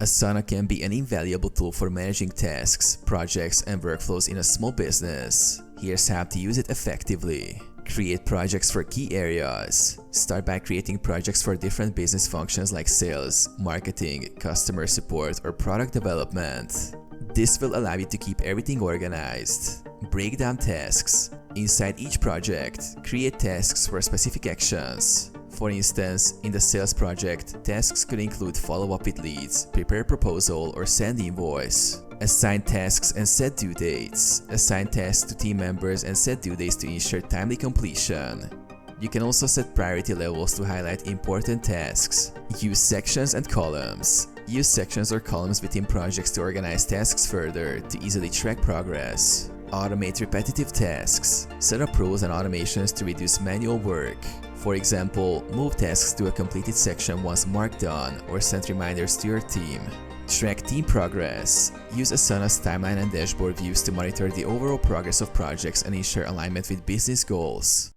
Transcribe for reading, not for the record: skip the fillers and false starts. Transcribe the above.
Asana can be an invaluable tool for managing tasks, projects, and workflows in a small business. Here's how to use it effectively. Create projects for key areas. Start by creating projects for different business functions like sales, marketing, customer support, or product development. This will allow you to keep everything organized. Break down tasks. Inside each project, create tasks for specific actions. For instance, in the sales project, tasks could include follow-up with leads, prepare proposal, or send invoice. Assign tasks and set due dates. Assign tasks to team members and set due dates to ensure timely completion. You can also set priority levels to highlight important tasks. Use sections and columns. Use sections or columns within projects to organize tasks further to easily track progress. Automate repetitive tasks. Set up rules and automations to reduce manual work. For example, move tasks to a completed section once marked done, or send reminders to your team. Track team progress. Use Asana's timeline and dashboard views to monitor the overall progress of projects and ensure alignment with business goals.